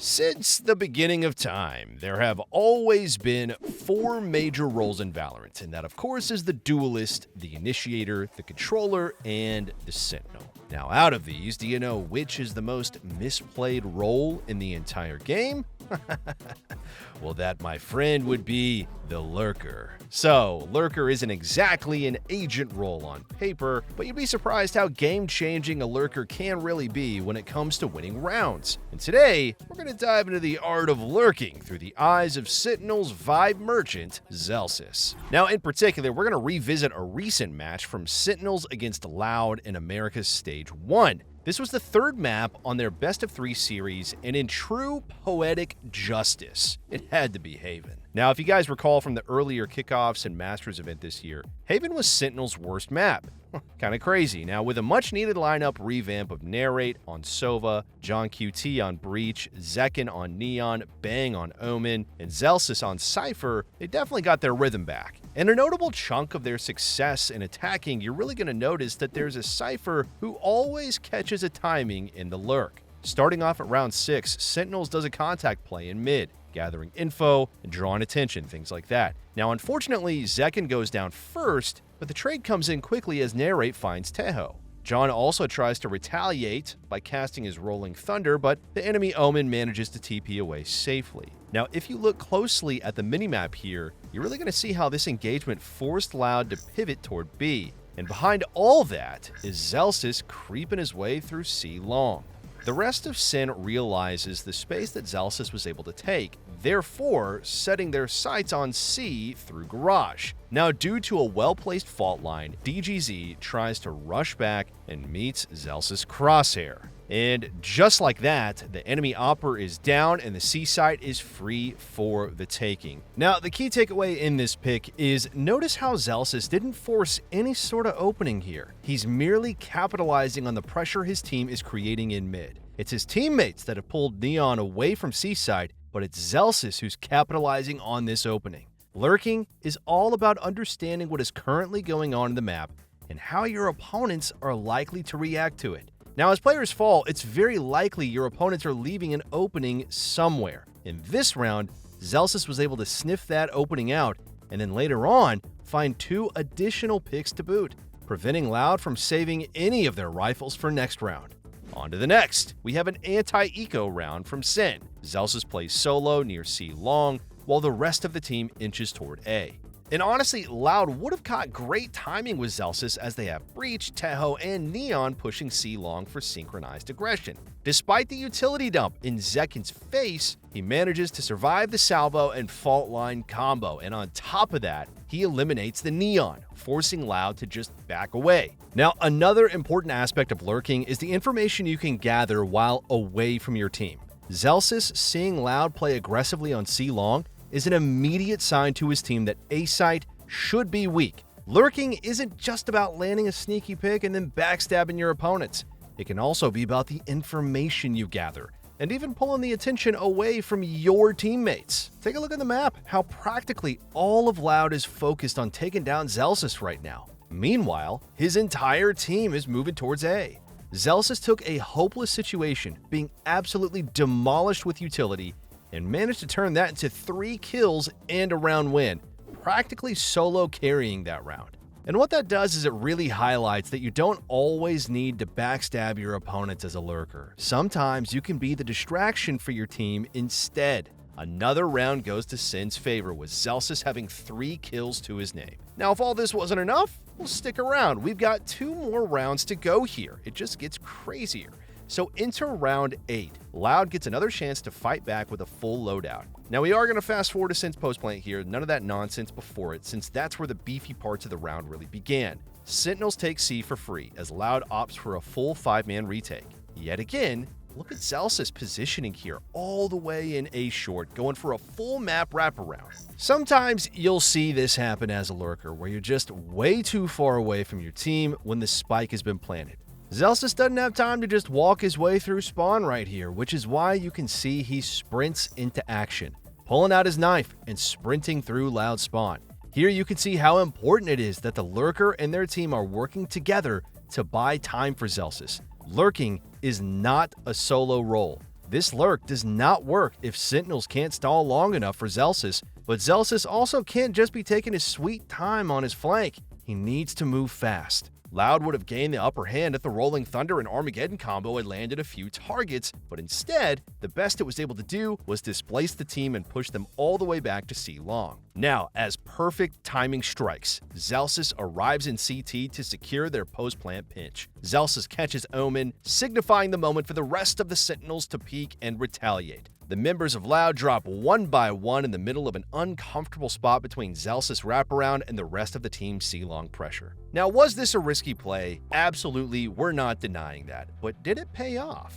Since the beginning of time, there have always been four major roles in Valorant, and that of course is the duelist, the initiator, the controller, and the sentinel. Now out of these, do you know which is the most misplayed role in the entire game? Well, that, my friend, would be the Lurker. So, Lurker isn't exactly an agent role on paper, but you'd be surprised how game-changing a Lurker can really be when it comes to winning rounds. And today, we're going to dive into the art of lurking through the eyes of Sentinel's Vibe merchant, Zelsis. Now, in particular, we're going to revisit a recent match from Sentinels against Loud in America's Stage 1. This was the third map on their best of 3 series, and in true poetic justice, it had to be Haven. Now, if you guys recall from the earlier kickoffs and Masters event this year, Haven was Sentinel's worst map. Kind of crazy. Now, with a much-needed lineup revamp of Narrate on Sova, John QT on Breach, Zekin on Neon, Bang on Omen, and Zelsis on Cypher, they definitely got their rhythm back. And a notable chunk of their success in attacking, you're really going to notice that there's a Cypher who always catches a timing in the Lurk. Starting off at round 6, Sentinels does a contact play in mid, gathering info and drawing attention, things like that. Now, unfortunately, Zekin goes down first, but the trade comes in quickly as Narrate finds Teho. John also tries to retaliate by casting his Rolling Thunder, but the enemy Omen manages to TP away safely. Now, if you look closely at the minimap here, you're really going to see how this engagement forced Loud to pivot toward B. And behind all that is Zelsis creeping his way through C long. The rest of Sin realizes the space that Zelsis was able to take, therefore setting their sights on C through Garage. Now, due to a well-placed fault line, DGZ tries to rush back and meets Zelsis' crosshair. And just like that, the enemy Opper is down and the C site is free for the taking. Now, the key takeaway in this pick is notice how Zelsis didn't force any sort of opening here. He's merely capitalizing on the pressure his team is creating in mid. It's his teammates that have pulled Neon away from C site, but it's Zelsis who's capitalizing on this opening. Lurking is all about understanding what is currently going on in the map and how your opponents are likely to react to it. Now, as players fall, it's very likely your opponents are leaving an opening somewhere. In this round, Zelsis was able to sniff that opening out, and then later on, find 2 additional picks to boot, preventing Loud from saving any of their rifles for next round. On to the next, we have an anti-eco round from Sin. Zelsis plays solo near C long, while the rest of the team inches toward A. And honestly, Loud would have caught great timing with Zelsis as they have Breach, Teho, and Neon pushing C long for synchronized aggression. Despite the utility dump in Zekin's face, he manages to survive the salvo and fault line combo, and on top of that, he eliminates the Neon, forcing Loud to just back away. Now, another important aspect of lurking is the information you can gather while away from your team. Zelsis seeing Loud play aggressively on C long is an immediate sign to his team that A site should be weak. Lurking isn't just about landing a sneaky pick and then backstabbing your opponents. It can also be about the information you gather, and even pulling the attention away from your teammates. Take a look at the map, how practically all of Loud is focused on taking down Zelsis right now. Meanwhile, his entire team is moving towards A. Zelsis took a hopeless situation, being absolutely demolished with utility, and managed to turn that into 3 kills and a round win, practically solo carrying that round. And what that does is it really highlights that you don't always need to backstab your opponents as a lurker. Sometimes you can be the distraction for your team instead. Another round goes to Sin's favor, with Zelsis having 3 kills to his name. Now, if all this wasn't enough, well, stick around. We've got 2 more rounds to go here. It just gets crazier. So enter round 8. Loud gets another chance to fight back with a full loadout. Now, we are going to fast forward to Sin's post-plant here, none of that nonsense before it, since that's where the beefy parts of the round really began. Sentinels take C for free, as Loud opts for a full 5-man retake. Yet again, look at Zelsis positioning here, all the way in A short, going for a full map wraparound. Sometimes you'll see this happen as a lurker, where you're just way too far away from your team when the spike has been planted. Zelsis doesn't have time to just walk his way through spawn right here, which is why you can see he sprints into action, pulling out his knife and sprinting through Loud spawn. Here you can see how important it is that the lurker and their team are working together to buy time for Zelsis. Lurking is not a solo role. This lurk does not work if Sentinels can't stall long enough for Zelsis, but Zelsis also can't just be taking his sweet time on his flank. He needs to move fast. Loud would have gained the upper hand if the Rolling Thunder and Armageddon combo had landed a few targets, but instead, the best it was able to do was displace the team and push them all the way back to C long. Now, as perfect timing strikes, Zelsis arrives in CT to secure their post-plant pinch. Zelsis catches Omen, signifying the moment for the rest of the Sentinels to peek and retaliate. The members of Loud drop one by one in the middle of an uncomfortable spot between Zelsis' wraparound and the rest of the team's C-long pressure. Now, was this a risky play? Absolutely, we're not denying that. But did it pay off?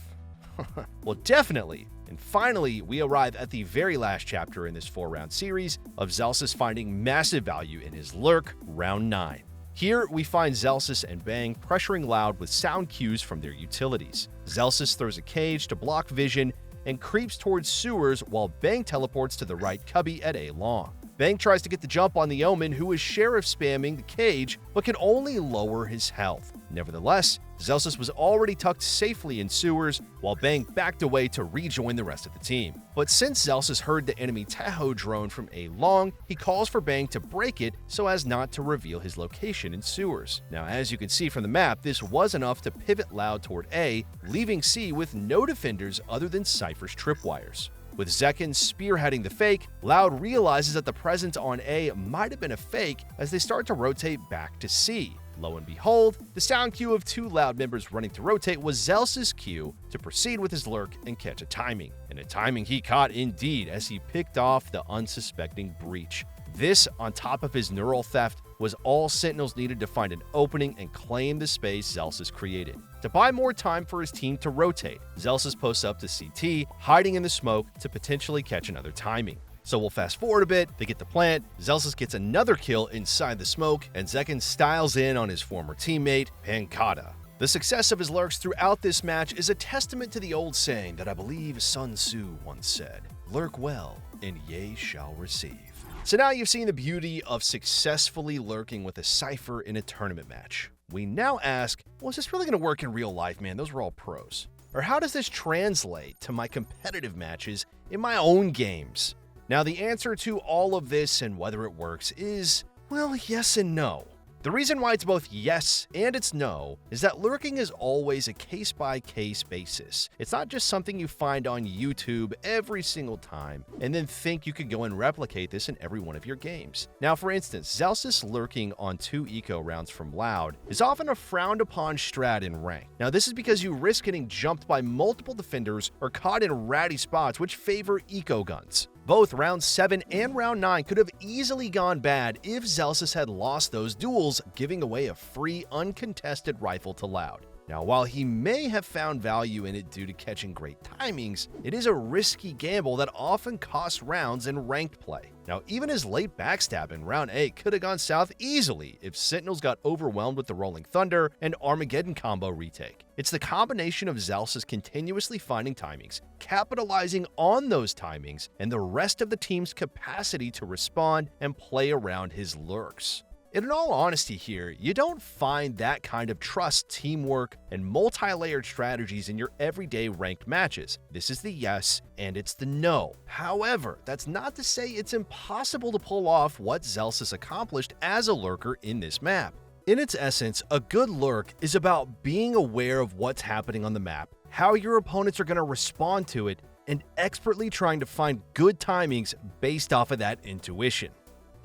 Well, definitely. And finally, we arrive at the very last chapter in this 4-round series of Zelsis finding massive value in his Lurk, round 9. Here, we find Zelsis and Bang pressuring Loud with sound cues from their utilities. Zelsis throws a cage to block vision and creeps towards sewers while Bang teleports to the right cubby at A long. Bang tries to get the jump on the Omen, who is sheriff spamming the cage, but can only lower his health. Nevertheless, Zelsis was already tucked safely in sewers, while Bang backed away to rejoin the rest of the team. But since Zelsis heard the enemy Tahoe drone from A long, he calls for Bang to break it so as not to reveal his location in sewers. Now, as you can see from the map, this was enough to pivot Loud toward A, leaving C with no defenders other than Cypher's tripwires. With Zekin spearheading the fake, Loud realizes that the presence on A might have been a fake as they start to rotate back to C. Lo and behold, the sound cue of 2 Loud members running to rotate was Zelsis' cue to proceed with his lurk and catch a timing. And a timing he caught indeed as he picked off the unsuspecting breach. This, on top of his neural theft, was all Sentinels needed to find an opening and claim the space Zelsis created. To buy more time for his team to rotate, Zelsis posts up to CT, hiding in the smoke to potentially catch another timing. So we'll fast forward a bit, they get the plant, Zelsis gets another kill inside the smoke, and Zekin styles in on his former teammate, Pankata. The success of his lurks throughout this match is a testament to the old saying that I believe Sun Tzu once said, "Lurk well, and ye shall receive." So now you've seen the beauty of successfully lurking with a Cypher in a tournament match. We now ask, well, is this really going to work in real life, man? Those were all pros. Or how does this translate to my competitive matches in my own games? Now, the answer to all of this and whether it works is, well, yes and no. The reason why it's both yes and it's no is that lurking is always a case-by-case basis. It's not just something you find on YouTube every single time and then think you could go and replicate this in every one of your games. Now, for instance, Zelsis lurking on 2 eco rounds from Loud is often a frowned-upon strat in rank. Now, this is because you risk getting jumped by multiple defenders or caught in ratty spots which favor eco guns. Both round 7 and round 9 could have easily gone bad if Zelsis had lost those duels, giving away a free, uncontested rifle to Loud. Now, while he may have found value in it due to catching great timings, it is a risky gamble that often costs rounds in ranked play. Now, even his late backstab in round 8 could have gone south easily if Sentinels got overwhelmed with the Rolling Thunder and Armageddon combo retake. It's the combination of Zelsis continuously finding timings, capitalizing on those timings, and the rest of the team's capacity to respond and play around his lurks. And in all honesty here, you don't find that kind of trust, teamwork, and multi-layered strategies in your everyday ranked matches. This is the yes, and it's the no. However, that's not to say it's impossible to pull off what Zelsis accomplished as a lurker in this map. In its essence, a good lurk is about being aware of what's happening on the map, how your opponents are going to respond to it, and expertly trying to find good timings based off of that intuition.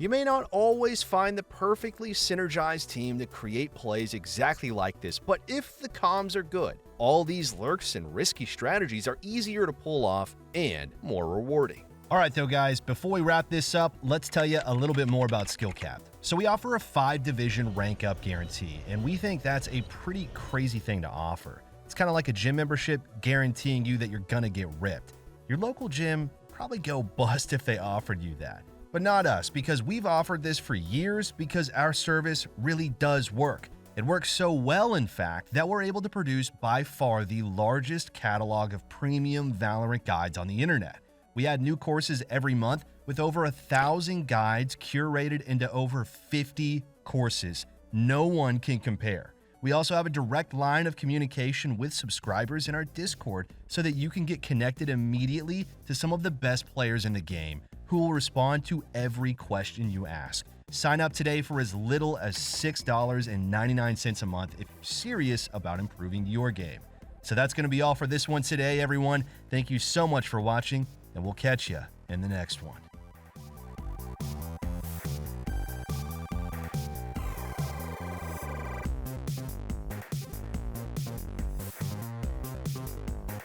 You may not always find the perfectly synergized team to create plays exactly like this, but if the comms are good, all these lurks and risky strategies are easier to pull off and more rewarding. All right, though, guys, before we wrap this up, let's tell you a little bit more about SkillCapped. So we offer a 5-division rank up guarantee, and we think that's a pretty crazy thing to offer. It's kind of like a gym membership guaranteeing you that you're gonna get ripped. Your local gym probably go bust if they offered you that. But not us, because we've offered this for years because our service really does work. It works so well, in fact, that we're able to produce by far the largest catalog of premium Valorant guides on the internet. We add new courses every month with over 1,000 guides curated into over 50 courses. No one can compare. We also have a direct line of communication with subscribers in our Discord so that you can get connected immediately to some of the best players in the game who will respond to every question you ask. Sign up today for as little as $6.99 a month if you're serious about improving your game. So that's going to be all for this one today, everyone. Thank you so much for watching, and we'll catch you in the next one.